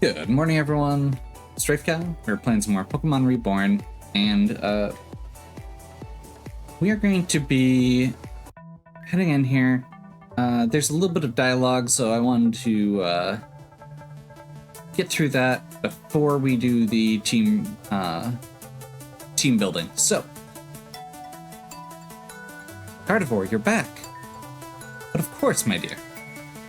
Good morning, everyone. Strafecow. We're playing some more Pokémon Reborn, and we are going to be heading in here. There's a little bit of dialogue, so I wanted to get through that before we do the team building. So, Gardevoir, you're back. But of course, my dear.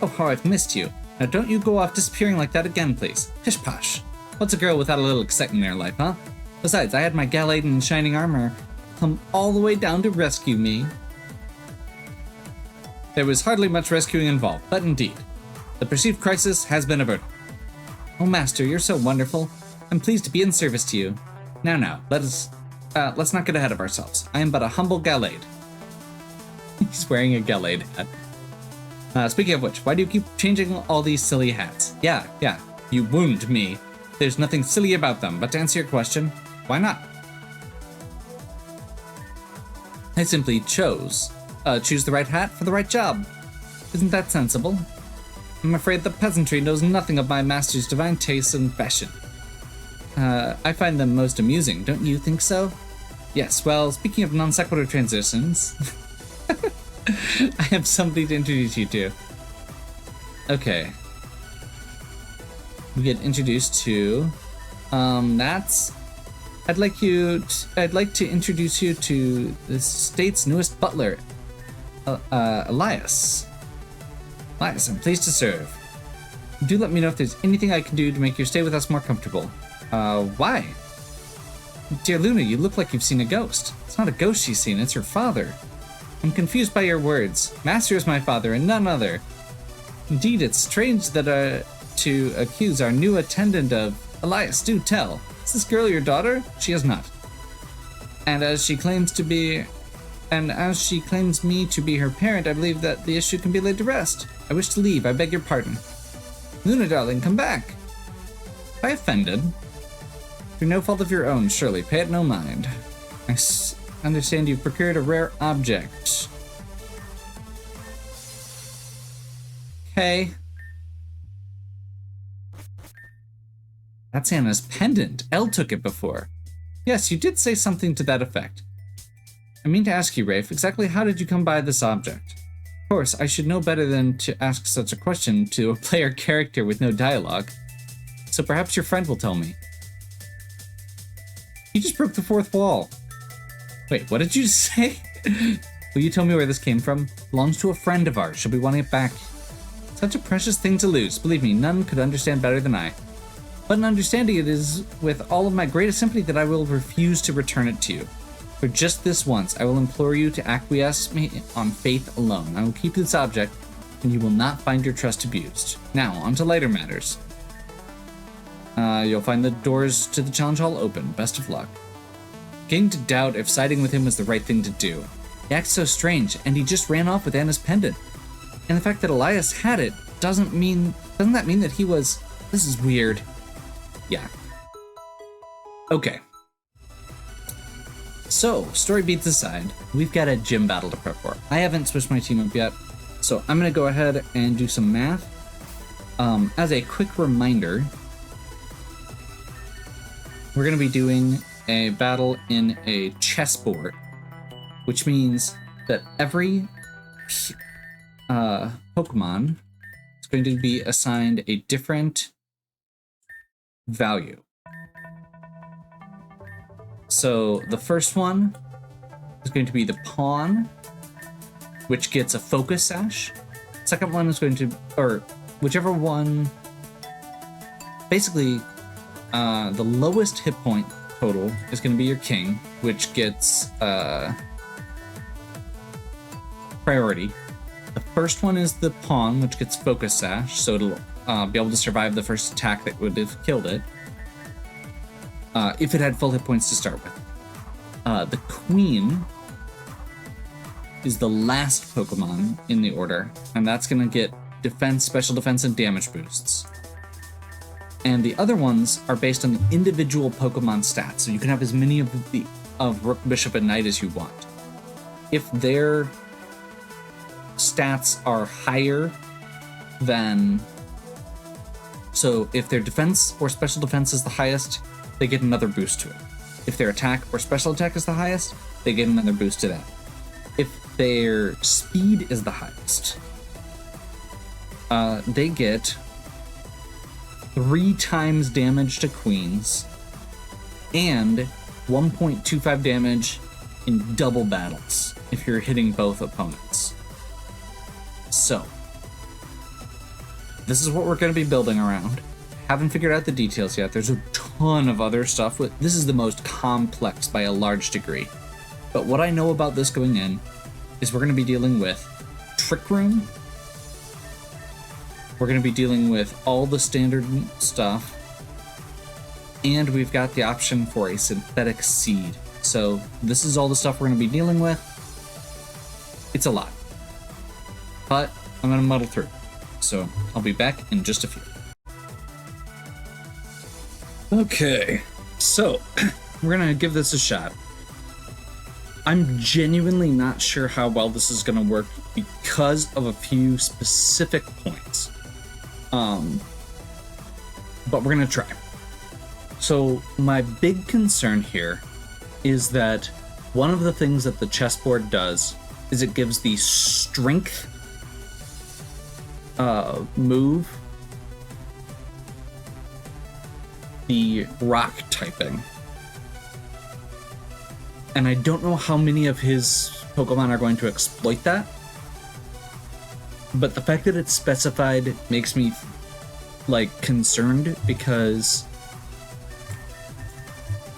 Oh, how I've missed you. Now don't you go off disappearing like that again, please. Pish posh. What's a girl without a little excitement in her life, huh? Besides, I had my Gallade in shining armor come all the way down to rescue me. There was hardly much rescuing involved, but indeed, the perceived crisis has been averted. Oh, Master, you're so wonderful. I'm pleased to be in service to you. Now, let's not get ahead of ourselves. I am but a humble Gallade. He's wearing a Gallade hat. Speaking of which, why do you keep changing all these silly hats? Yeah, you wound me. There's nothing silly about them, but to answer your question, why not? I simply choose the right hat for the right job. Isn't that sensible? I'm afraid the peasantry knows nothing of my master's divine tastes in fashion. I find them most amusing, don't you think so? Yes, well, speaking of non sequitur transitions... I have somebody to introduce you to. Okay. We get introduced to Nats. I'd like to introduce you to the state's newest butler, Elias. Elias, I'm pleased to serve. Do let me know if there's anything I can do to make your stay with us more comfortable. Why? Dear Luna, you look like you've seen a ghost. It's not a ghost she's seen, it's her father. I'm confused by your words. Master is my father and none other. Indeed, it's strange that to accuse our new attendant of... Elias, do tell. Is this girl your daughter? She is not. And as she claims me to be her parent, I believe that the issue can be laid to rest. I wish to leave. I beg your pardon. Luna, darling, come back. Am I offended? Through no fault of your own, surely. Pay it no mind. I understand you've procured a rare object. Okay. That's Anna's pendant. Elle took it before. Yes, you did say something to that effect. I mean to ask you, Rafe, exactly how did you come by this object? Of course, I should know better than to ask such a question to a player character with no dialogue. So perhaps your friend will tell me. You just broke the fourth wall. Wait, what did you say? Will you tell me where this came from? Belongs to a friend of ours. She'll be wanting it back. Such a precious thing to lose. Believe me, none could understand better than I. But in understanding it is with all of my greatest sympathy that I will refuse to return it to you. For just this once, I will implore you to acquiesce me on faith alone. I will keep this object, and you will not find your trust abused. Now, on to lighter matters. You'll find the doors to the challenge hall open. Best of luck. Beginning to doubt if siding with him was the right thing to do. He acts so strange, and he just ran off with Anna's pendant. And the fact that Elias had it doesn't that mean that he was... This is weird. Yeah. Okay. So, story beats aside, we've got a gym battle to prep for. I haven't switched my team up yet, so I'm gonna go ahead and do some math. As a quick reminder, we're gonna be doing a battle in a chessboard, which means that every Pokemon is going to be assigned a different value. So the first one is going to be the pawn, which gets a focus sash. Second one is going to, or whichever one, basically the lowest hit point total is going to be your king, which gets priority. The first one is the pawn, which gets focus sash, so it'll be able to survive the first attack that would have killed it. If it had full hit points to start with. The queen is the last Pokemon in the order, and that's going to get defense, special defense, and damage boosts. And the other ones are based on the individual Pokemon stats, so you can have as many of Rook, Bishop, and Knight as you want. If their stats are higher than So if their defense or special defense is the highest, they get another boost to it. If their attack or special attack is the highest, they get another boost to that. If their speed is the highest, they get 3 times damage to queens and 1.25 damage in double battles if you're hitting both opponents. So, this is what we're going to be building around. Haven't figured out the details yet. There's a ton of other stuff. This is the most complex by a large degree. But what I know about this going in is we're going to be dealing with Trick Room. We're going to be dealing with all the standard stuff. And we've got the option for a synthetic seed. So this is all the stuff we're going to be dealing with. It's a lot. But I'm going to muddle through. So I'll be back in just a few. Okay, so we're going to give this a shot. I'm genuinely not sure how well this is going to work because of a few specific points. But we're going to try. So my big concern here is that one of the things that the chessboard does is it gives the strength move the rock typing. And I don't know how many of his Pokemon are going to exploit that. But the fact that it's specified makes me concerned, because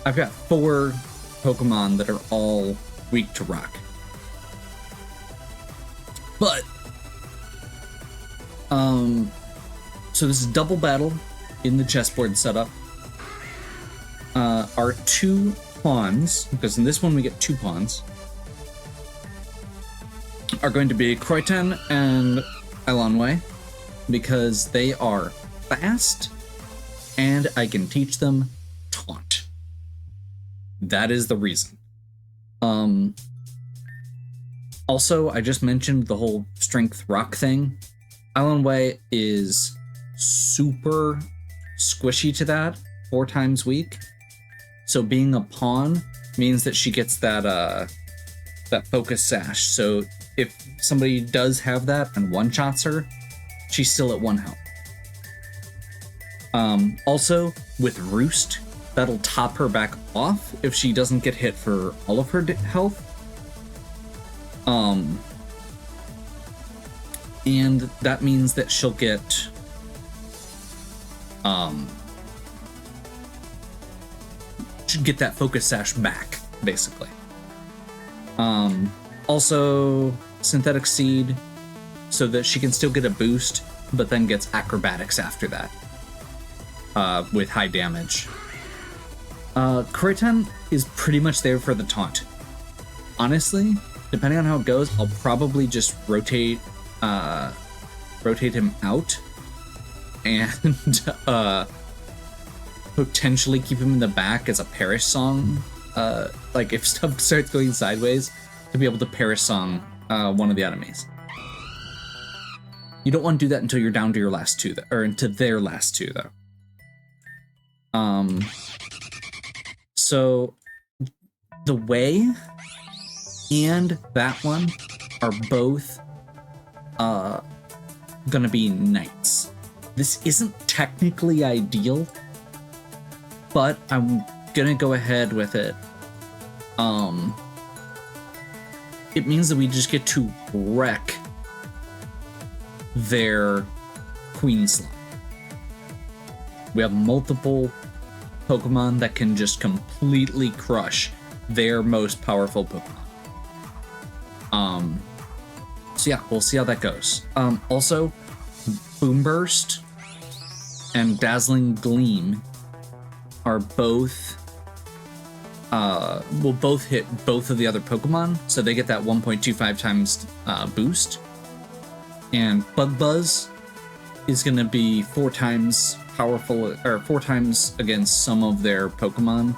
I've got 4 Pokemon that are all weak to rock. But so this is double battle in the chessboard setup. Our 2 pawns, because in this one we get 2 pawns, are going to be Croyton and Elanway, because they are fast and I can teach them taunt. That is the reason. Also, I just mentioned the whole strength rock thing. Elanway is super squishy to that, 4 times weak. So being a pawn means that she gets that that focus sash. So if somebody does have that and one-shots her, she's still at 1 health. Also, with Roost, that'll top her back off if she doesn't get hit for all of her health. And that means that she'll get should get that focus sash back, basically. Also, synthetic seed, so that she can still get a boost, but then gets acrobatics after that, with high damage. Croyton is pretty much there for the taunt. Honestly, depending on how it goes, I'll probably just rotate him out and potentially keep him in the back as a Perish Song. If stuff starts going sideways, to be able to Perish Song one of the enemies. You don't want to do that until you're down to your last 2, or into their last 2, though. So the Way and that one are both gonna be knights. This isn't technically ideal, but I'm gonna go ahead with it. It means that we just get to wreck their queen slot. We have multiple Pokemon that can just completely crush their most powerful Pokemon. So yeah, we'll see how that goes. Also, Boomburst and Dazzling Gleam are both will both hit both of the other Pokemon, so they get that 1.25 times boost. And Bug Buzz is going to be 4 times powerful, or 4 times against some of their Pokemon.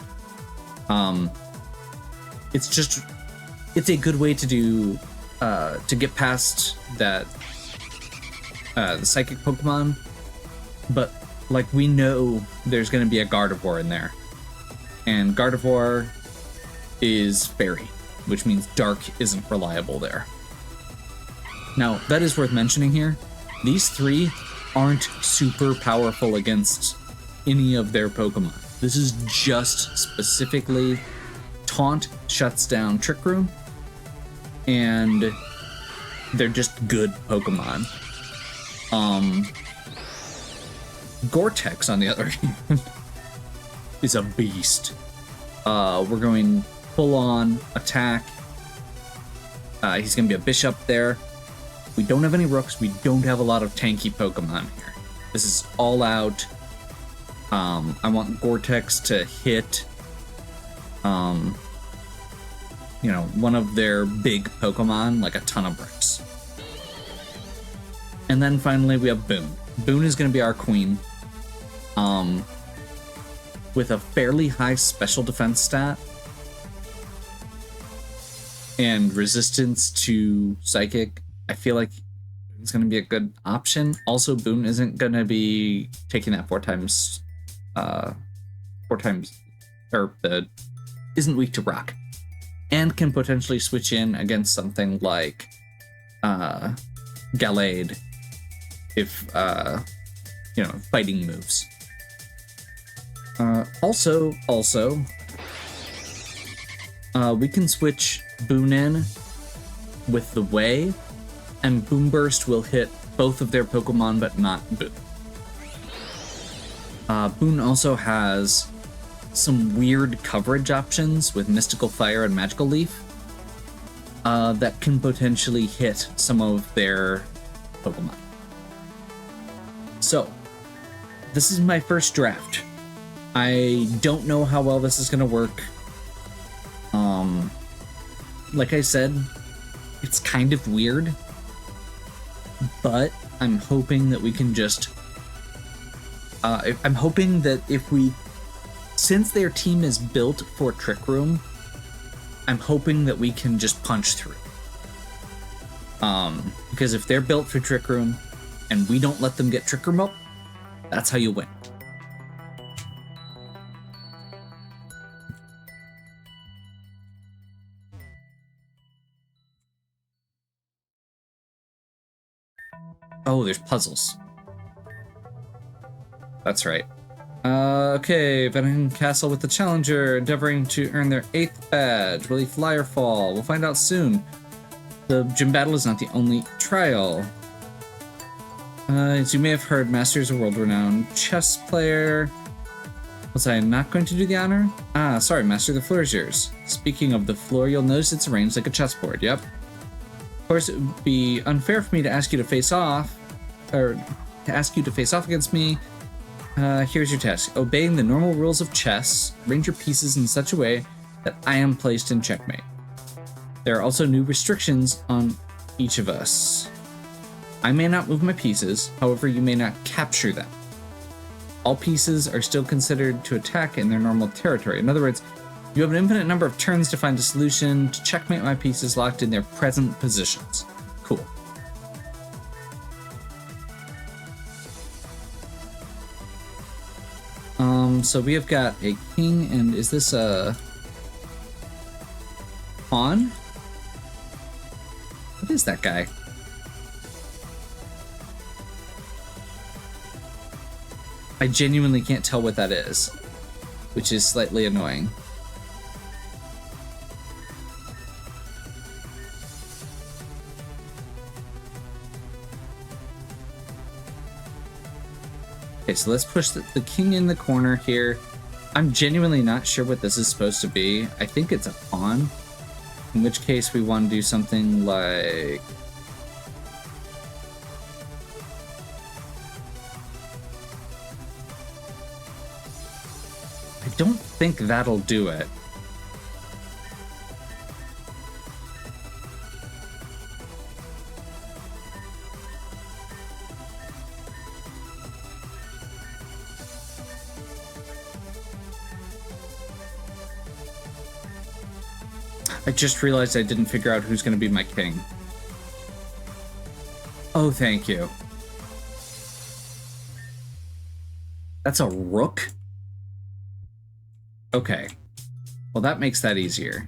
It's a good way to do to get past that the Psychic Pokemon, but like, we know there's going to be a Gardevoir in there. And Gardevoir is fairy, which means dark isn't reliable there. Now, that is worth mentioning here. These three aren't super powerful against any of their Pokemon. This is just specifically Taunt shuts down Trick Room, and they're just good Pokemon. Gore-Tex, on the other hand, is a beast. We're going full-on attack. He's going to be a Bishop there. We don't have any Rooks. We don't have a lot of tanky Pokemon here. This is all out. I want Gore-Tex to hit, you know, one of their big Pokemon, like a ton of bricks. And then finally we have Boone. Boone is going to be our queen. With a fairly high special defense stat and resistance to psychic, I feel like it's going to be a good option. Also, Boone isn't going to be taking that four times, isn't weak to rock, and can potentially switch in against something like Gallade if you know, fighting moves. Also, we can switch Boone in with the Way, and Boom Burst will hit both of their Pokemon, but not Boone. Boone also has some weird coverage options with Mystical Fire and Magical Leaf that can potentially hit some of their Pokemon. So, this is my first draft. I don't know how well this is going to work. Like I said, it's kind of weird, but I'm hoping that we can just... I'm hoping that if we... Since their team is built for Trick Room, I'm hoping that we can just punch through. Because if they're built for Trick Room, and we don't let them get Trick Room up, that's how you win. Oh, there's puzzles. That's right. Okay, Venom Castle with the Challenger, endeavoring to earn their 8th badge. Will he fly or fall? We'll find out soon. The gym battle is not the only trial. As you may have heard, Master is a world-renowned chess player. Was I not going to do the honor? Ah, sorry, Master, the floor is yours. Speaking of the floor, you'll notice it's arranged like a chessboard, yep. Of course, it would be unfair for me to ask you to face off, or to ask you to face off against me. Here's your task. Obeying the normal rules of chess, arrange your pieces in such a way that I am placed in checkmate. There are also new restrictions on each of us. I may not move my pieces, however, you may not capture them. All pieces are still considered to attack in their normal territory. In other words, you have an infinite number of turns to find a solution to checkmate my pieces locked in their present positions. Cool. So we have got a king, and is this a pawn? What is that guy? I genuinely can't tell what that is, which is slightly annoying. Okay, so let's push the king in the corner here. I'm genuinely not sure what this is supposed to be. I think it's a pawn, in which case we want to do something like... I don't think that'll do it. I just realized I didn't figure out who's going to be my king. Oh, thank you. That's a rook? Okay. Well, that makes that easier.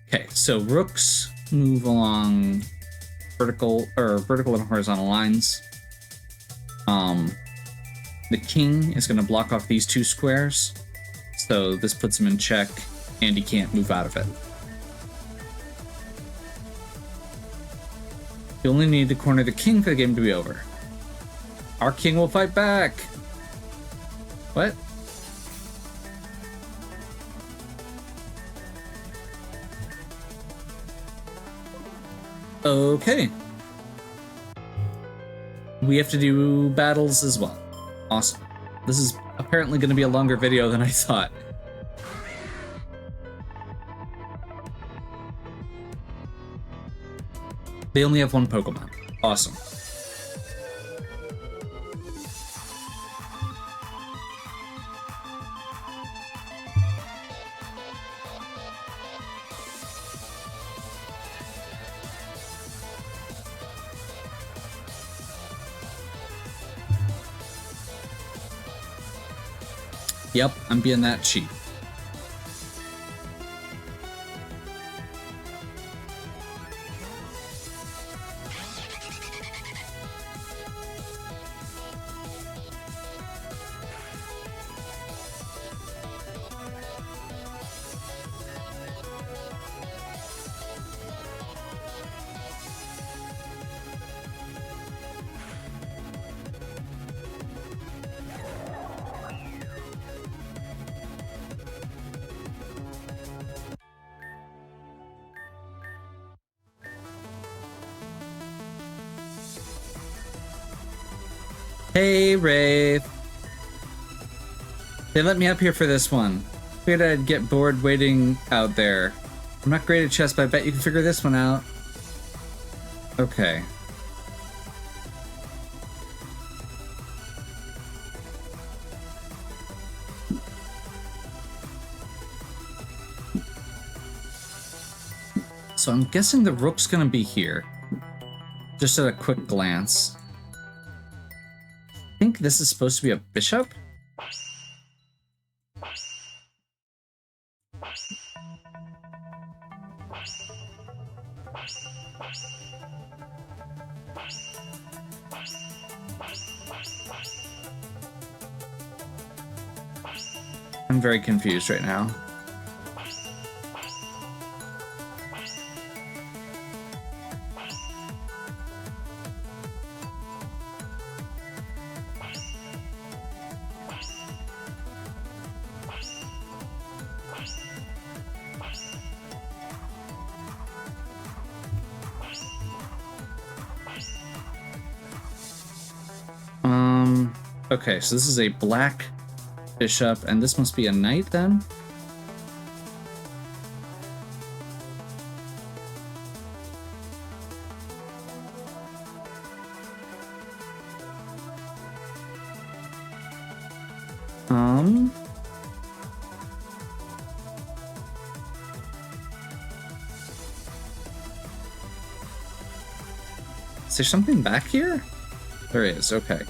Okay, so rooks move along vertical and horizontal lines. The king is going to block off these two squares, so this puts him in check, and he can't move out of it. You only need to corner the king for the game to be over. Our king will fight back! What? Okay. We have to do battles as well. Awesome. This is apparently going to be a longer video than I thought. They only have one Pokemon. Awesome. Yep, I'm being that cheap. Hey, Wraith. They let me up here for this one. Figured I'd get bored waiting out there. I'm not great at chess, but I bet you can figure this one out. Okay. So I'm guessing the rook's gonna be here. Just at a quick glance. I think this is supposed to be a bishop? I'm very confused right now. Okay, so this is a black bishop, and this must be a knight then? Is there something back here? There is, okay.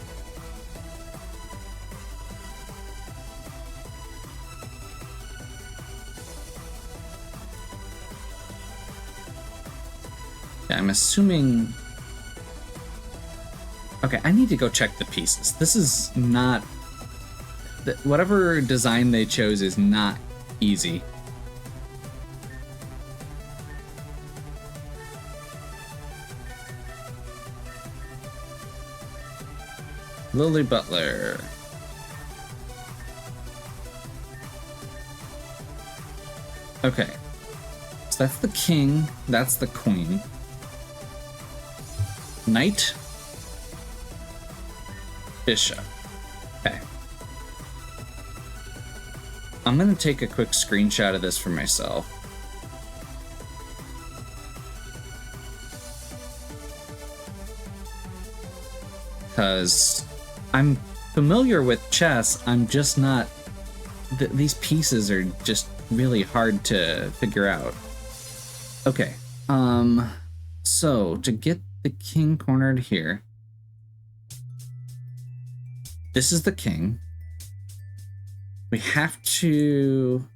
I'm assuming... Okay, I need to go check the pieces. This is not... Whatever design they chose is not easy. Lily Butler. Okay. So that's the king, that's the queen. Knight, bishop. Okay. I'm gonna take a quick screenshot of this for myself. Because I'm familiar with chess, I'm just not... These pieces are just really hard to figure out. Okay. So to get the king cornered here, this is the king. We have to,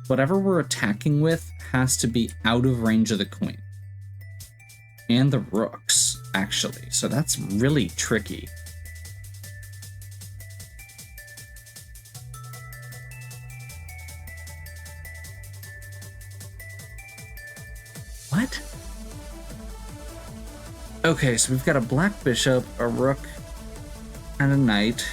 whatever we're attacking with has to be out of range of the queen. And the rooks, actually. So that's really tricky. What? Okay, so we've got a black bishop, a rook, and a knight.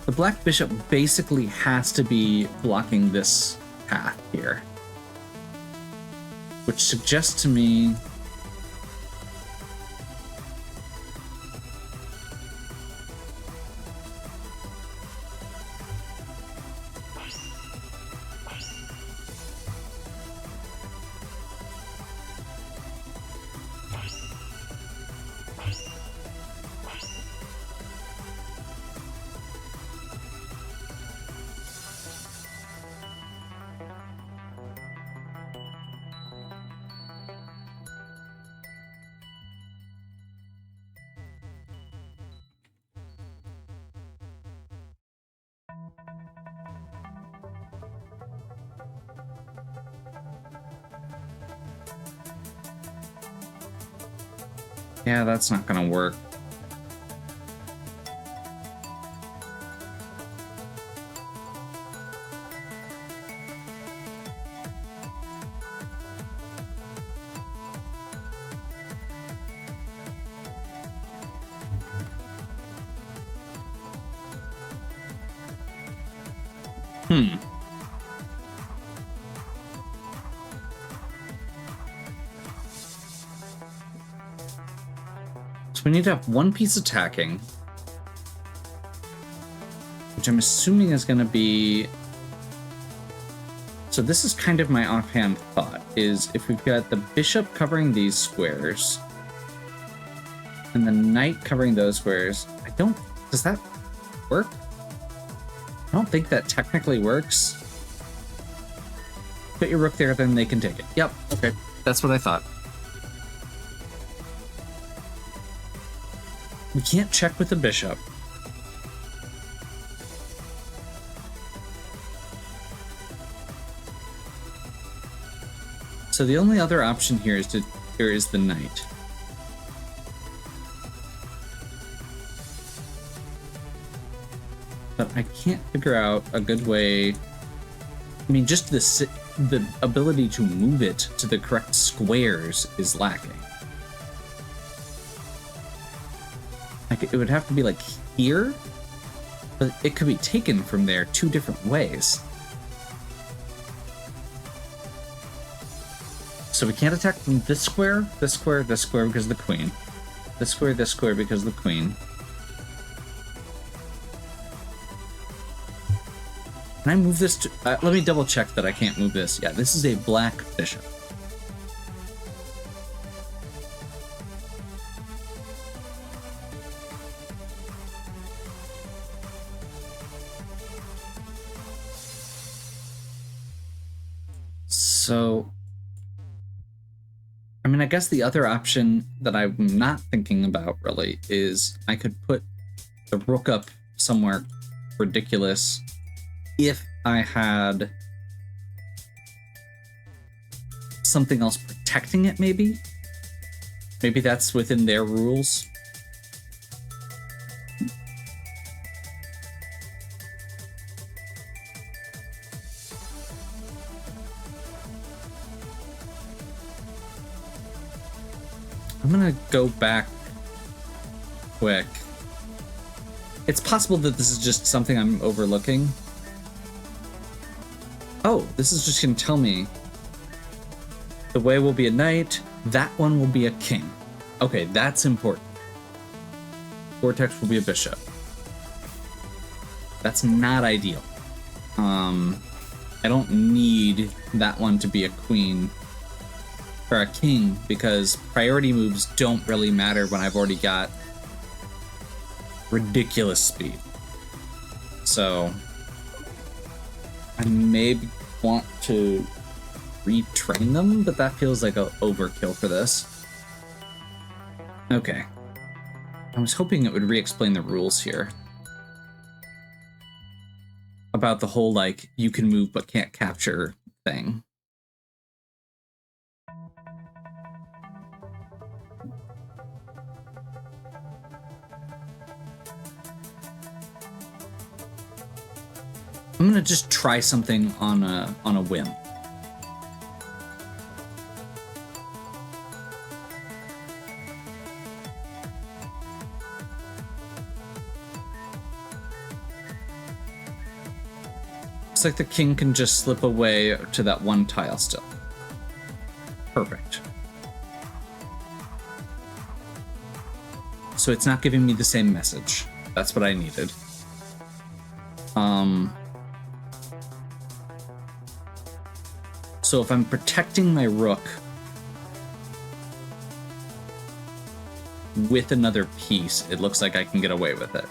The black bishop basically has to be blocking this path here, which suggests to me yeah, that's not gonna work. So we need to have one piece attacking, which I'm assuming is going to be... So this is kind of my offhand thought, is if we've got the bishop covering these squares and the knight covering those squares, does that work? I don't think that technically works. Put your rook there, then they can take it. Yep, okay, that's what I thought. We can't check with the bishop. So the only other option here is the knight. But I can't figure out a good way. I mean, just the ability to move it to the correct squares is lacking. Like, it would have to be like here, but it could be taken from there two different ways. So we can't attack from this square, this square, this square because of the queen. This square because of the queen. Can I move this to... let me double check that I can't move this. Yeah, this is a black bishop. So, I mean, I guess the other option that I'm not thinking about really is I could put the rook up somewhere ridiculous if I had something else protecting it, maybe? Maybe that's within their rules. I'm gonna go back quick. It's possible that this is just something I'm overlooking. Oh, this is just gonna tell me the way will be a knight, that one will be a king. Okay, that's important. Vortex will be a bishop. That's not ideal. I don't need that one to be a queen. or a king, because priority moves don't really matter when I've already got ridiculous speed. So I maybe want to retrain them, but that feels like an overkill for this. Okay. I was hoping it would re-explain the rules here. About the whole, like, you can move but can't capture thing. I'm gonna just try something on a whim. Looks like the king can just slip away to that one tile still. Perfect. So it's not giving me the same message. That's what I needed. So if I'm protecting my rook with another piece, it looks like I can get away with it.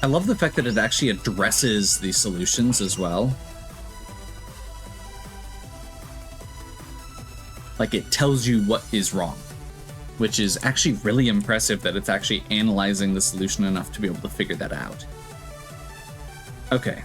I love the fact that it actually addresses the solutions as well. Like, it tells you what is wrong, which is actually really impressive that it's actually analyzing the solution enough to be able to figure that out. Okay.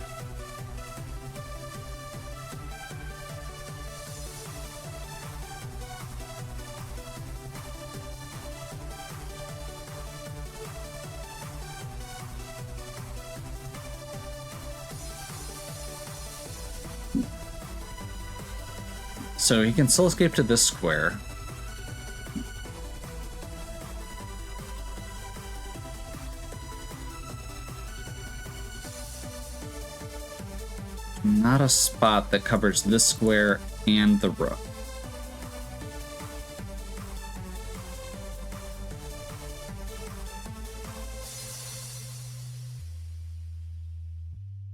So he can still escape to this square. Not a spot that covers this square and the rook.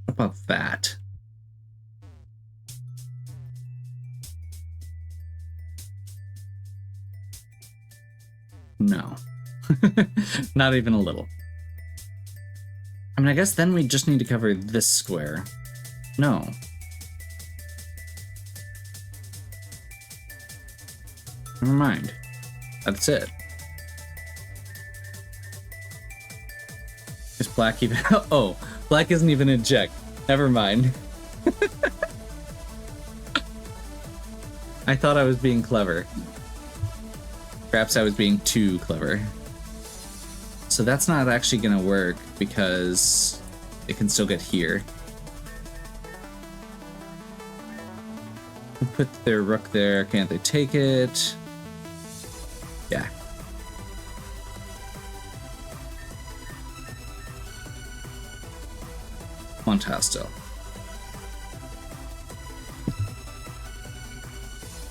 What about that? No. Not even a little. I mean, I guess then we just need to cover this square. No. Never mind. That's it. Is black even... Oh, black isn't even in check. Never mind. I thought I was being clever. Perhaps I was being too clever. So that's not actually gonna work because it can still get here. Put their rook there. Can't they take it? Yeah. One tile still.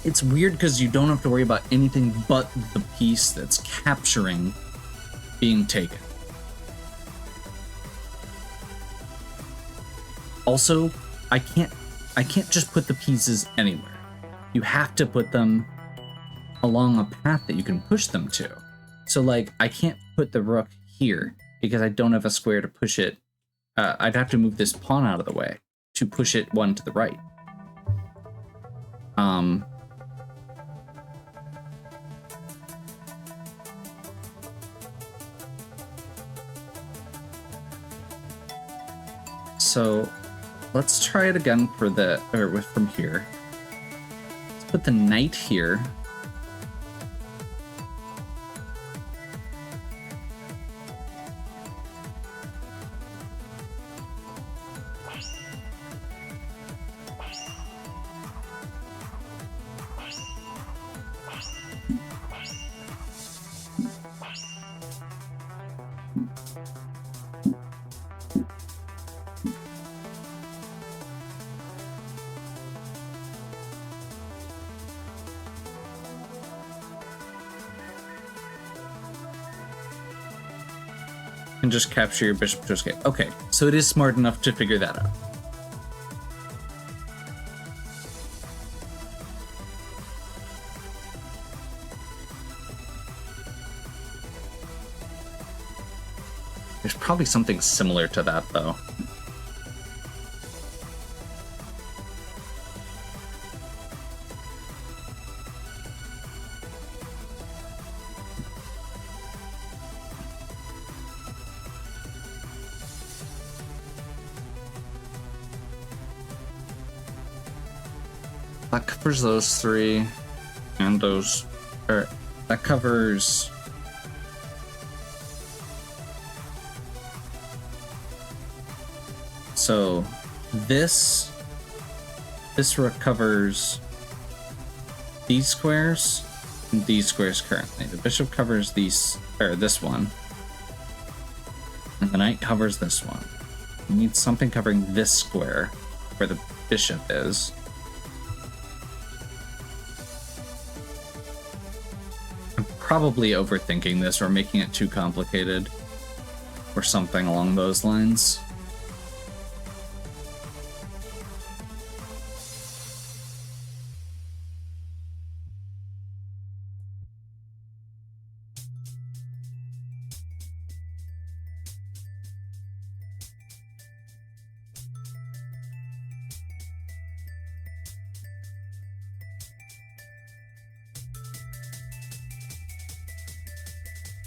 It's weird because you don't have to worry about anything but the piece that's capturing being taken. Also, I can't just put the pieces anywhere. You have to put them along a path that you can push them to. So, like, I can't put the rook here because I don't have a square to push it. I'd have to move this pawn out of the way to push it one to the right. So let's try it again for the, or from here. Let's put the knight here. and just capture your bishop to escape. Okay, so it is smart enough to figure that out. There's probably something similar to that, though. That covers those three, and those, or that covers. So this recovers these squares and these squares currently. The bishop covers these, or this one, and the knight covers this one. We need something covering this square where the bishop is. I'm probably overthinking this or making it too complicated or something along those lines.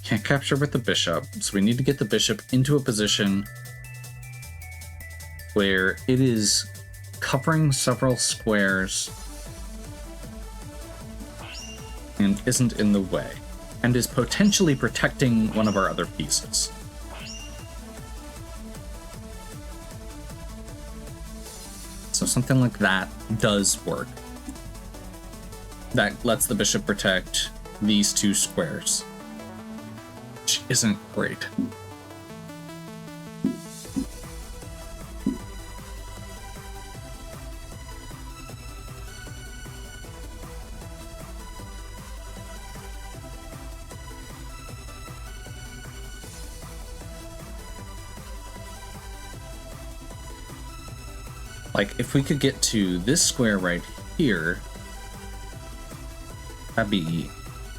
Can't capture with the bishop, so we need to get the bishop into a position where it is covering several squares and isn't in the way, and is potentially protecting one of our other pieces. So something like that does work. That lets the bishop protect these two squares. Which isn't great. Like, if we could get to this square right here, that'd be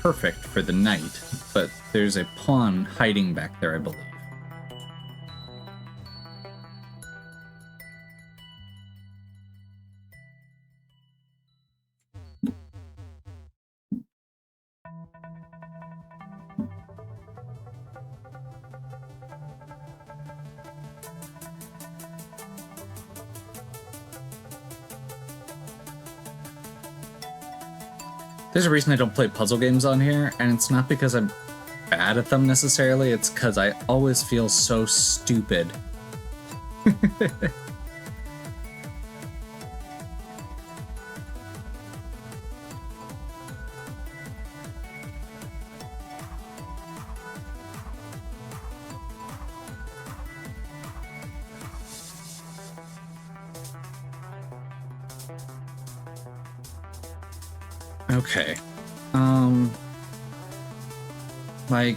perfect for the knight, but there's a pawn hiding back there, I believe. There's a reason I don't play puzzle games on here, and it's not because I'm bad at them necessarily, it's because I always feel so stupid. Okay. Like...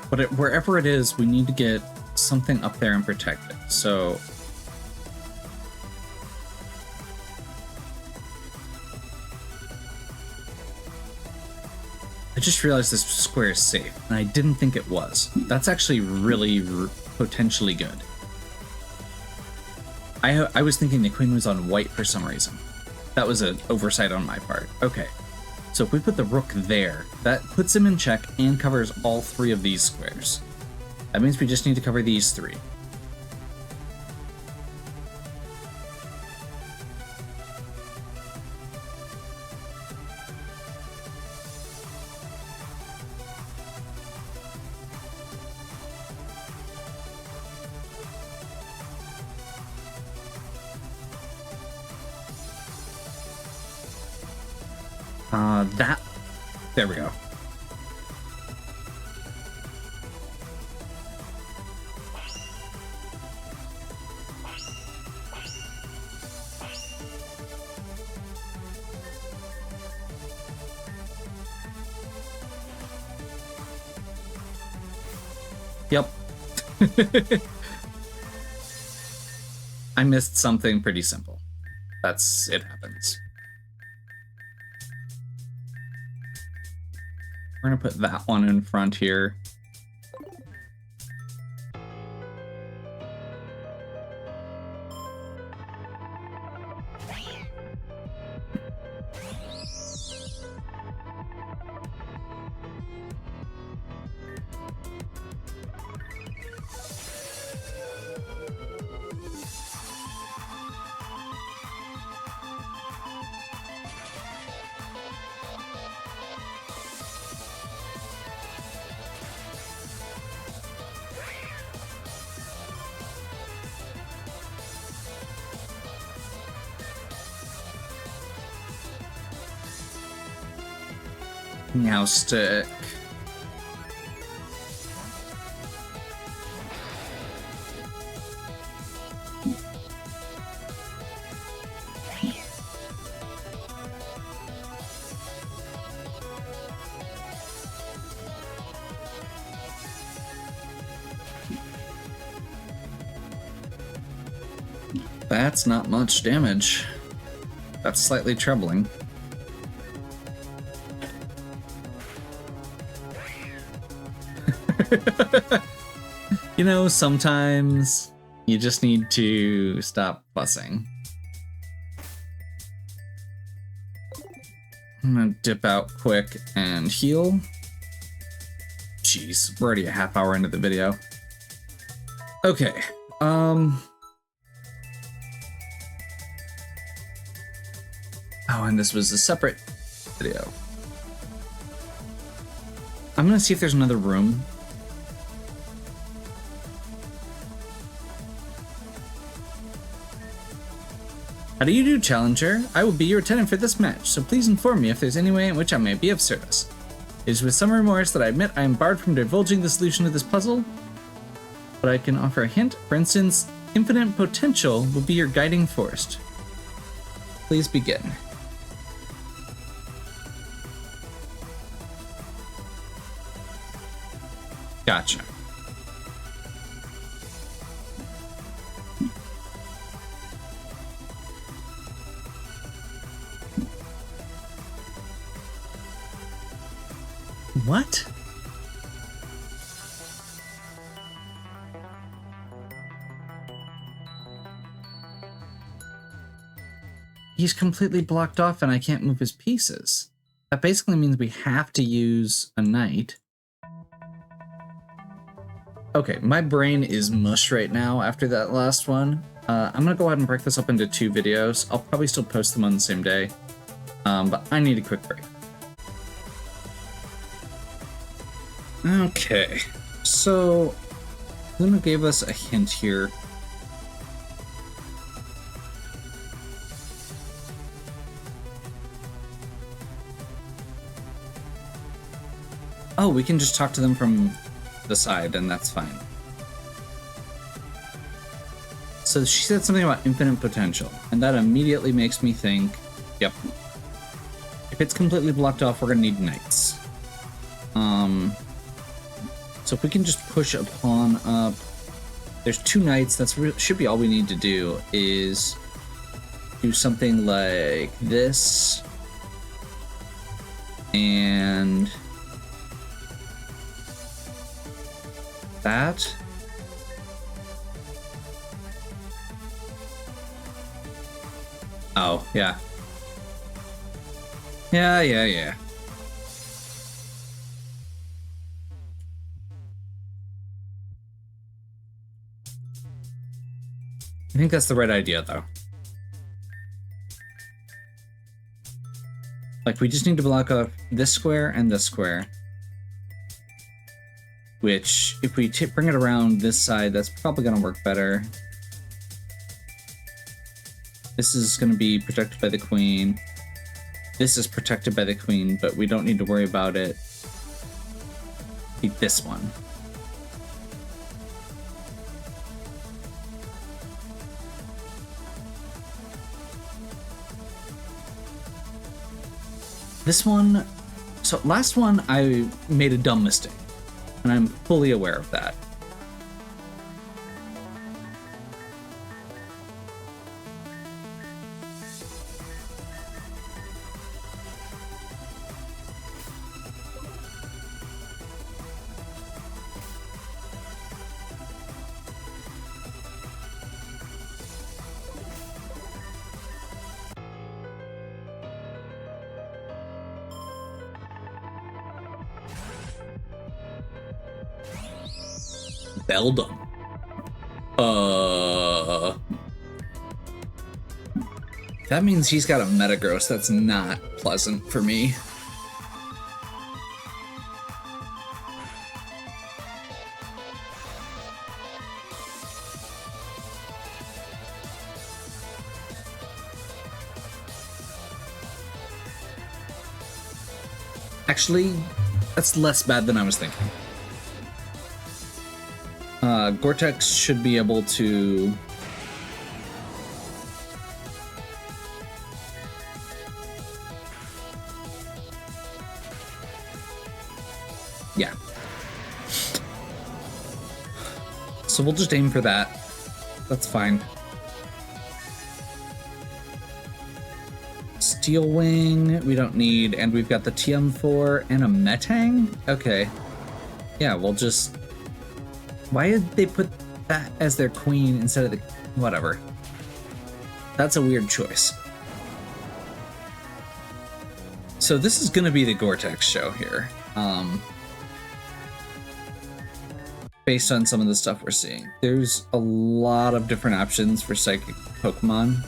But wherever it is, we need to get something up there and protect it. So... I just realized this square is safe, and I didn't think it was. That's actually really potentially good. I was thinking the queen was on white for some reason. That was an oversight on my part. Okay, so if we put the rook there, that puts him in check and covers all three of these squares. That means we just need to cover these three. There we go. Yep. I missed something pretty simple. It happens. We're gonna put that one in front here. Now stick. That's not much damage. That's slightly troubling. You know, sometimes you just need to stop fussing. I'm gonna dip out quick and heal. Jeez, we're already a half hour into the video. Okay, oh, and this was a separate video. I'm gonna see if there's another room. How do you do, Challenger? I will be your attendant for this match, so please inform me if there's any way in which I may be of service. It is with some remorse that I admit I am barred from divulging the solution to this puzzle, but I can offer a hint. For instance, infinite potential will be your guiding force. Please begin. Gotcha. What? He's completely blocked off and I can't move his pieces. That basically means we have to use a knight. Okay, my brain is mush right now after that last one. I'm gonna go ahead and break this up into 2 videos. I'll probably still post them on the same day, but I need a quick break. Okay, so Luna gave us a hint here. Oh, we can just talk to them from the side, and that's fine. So she said something about infinite potential, and that immediately makes me think, yep, if it's completely blocked off, we're gonna need knights. So if we can just push a pawn up, there's 2 knights. That's should be all we need to do is do something like this, and that. Oh, yeah. Yeah. I think that's the right idea, though. Like, we just need to block off this square and this square. Which, if we bring it around this side, that's probably going to work better. This is going to be protected by the queen. This is protected by the queen, but we don't need to worry about it. Keep this one. This one, so last one I made a dumb mistake, and I'm fully aware of that. Beldum. That means he's got a Metagross. That's not pleasant for me. Actually, that's less bad than I was thinking. Gore-Tex should be able to... Yeah. So we'll just aim for that. That's fine. Steel Wing, we don't need, and we've got the TM4 and a Metang? Okay. Yeah, we'll just... Why did they put that as their queen instead of the... Whatever. That's a weird choice. So this is gonna be the Gore-Tex show here. Based on some of the stuff we're seeing. There's a lot of different options for Psychic Pokemon.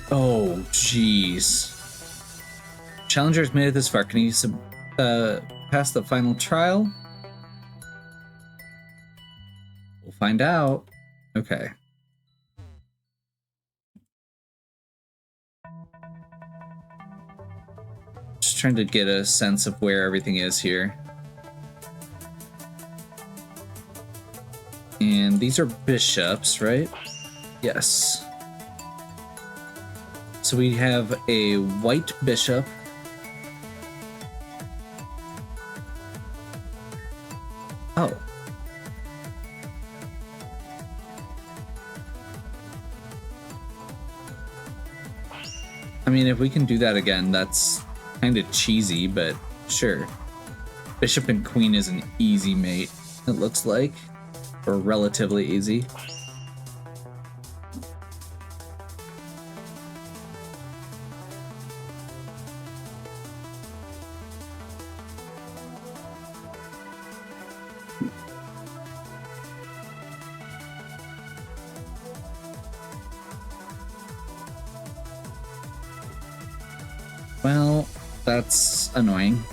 Oh, jeez. Challenger's made it this far. Can you pass the final trial? We'll find out. Okay. Just trying to get a sense of where everything is here. And these are bishops, right? Yes. So we have a white bishop. Oh. I mean, if we can do that again, that's kind of cheesy, but sure. Bishop and queen is an easy mate, it looks like. Or relatively easy. Well, that's annoying.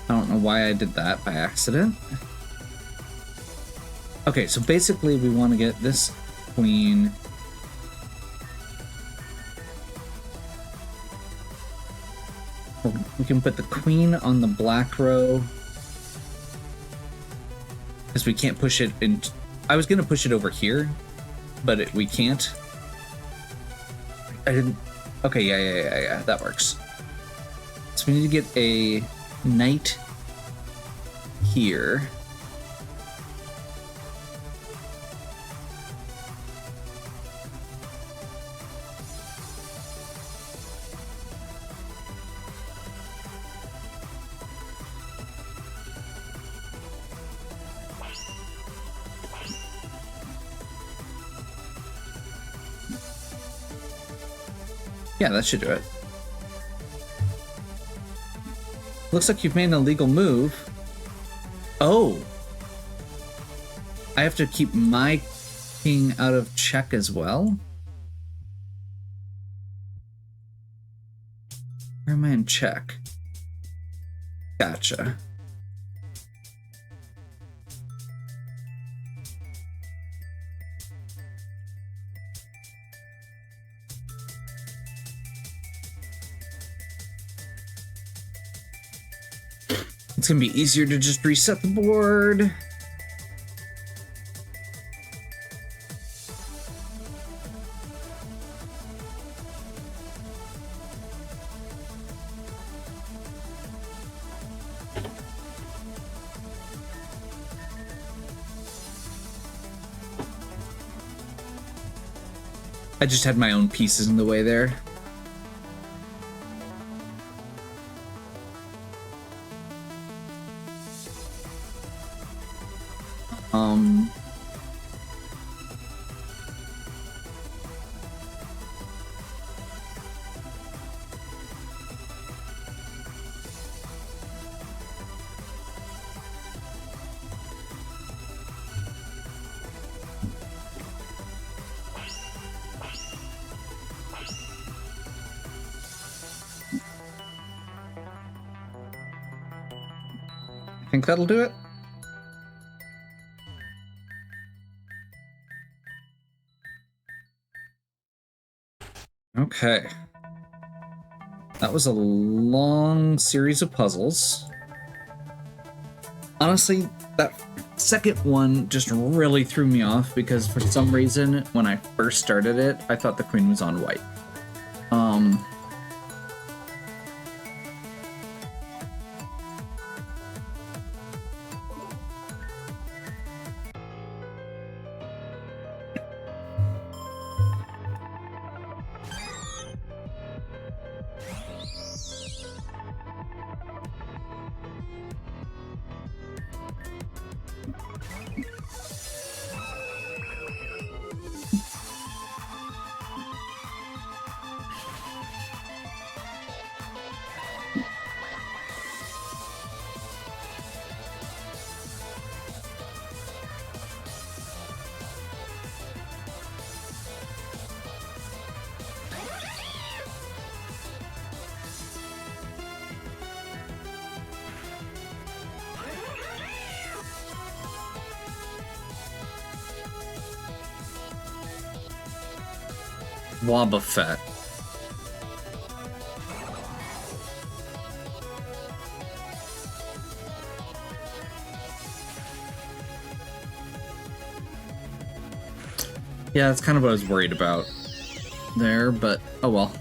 I don't know why I did that by accident. Okay, so basically we want to get this queen. We can put the queen on the black row. Because we can't push it in. I was going to push it over here, but we can't. I didn't. Okay, yeah, that works. So we need to get a knight here. Yeah, that should do it. Looks like you've made an illegal move. Oh! I have to keep my king out of check as well? Where am I in check? Gotcha. It's gonna be easier to just reset the board. I just had my own pieces in the way there. think that'll do it. Okay. That was a long series of puzzles. Honestly, that second one just really threw me off because for some reason, when I first started it, I thought the queen was on white. Wobbuffet. Yeah, that's kind of what I was worried about there, but oh well.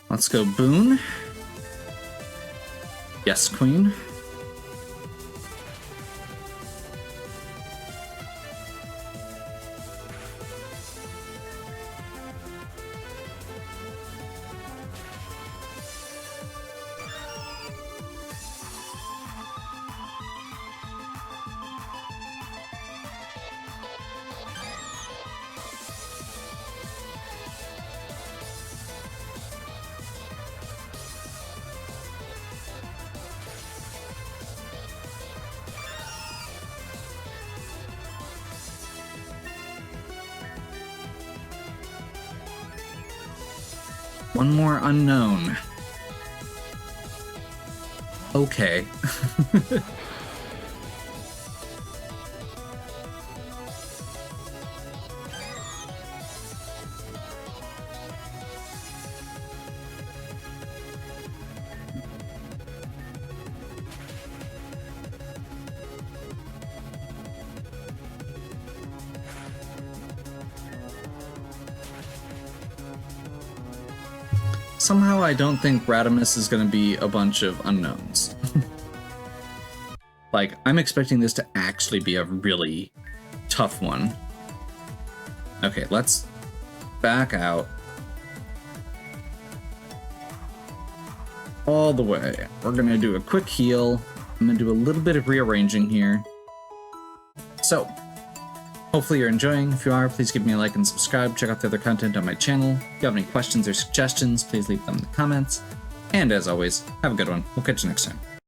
Let's go Boone. Yes, Queen. One more unknown. Okay. Somehow I don't think Radimus is going to be a bunch of unknowns. Like, I'm expecting this to actually be a really tough one. Okay, let's back out. All the way. We're going to do a quick heal. I'm going to do a little bit of rearranging here. So, hopefully you're enjoying. If you are, please give me a like and subscribe. Check out the other content on my channel. If you have any questions or suggestions, please leave them in the comments. And as always, have a good one. We'll catch you next time.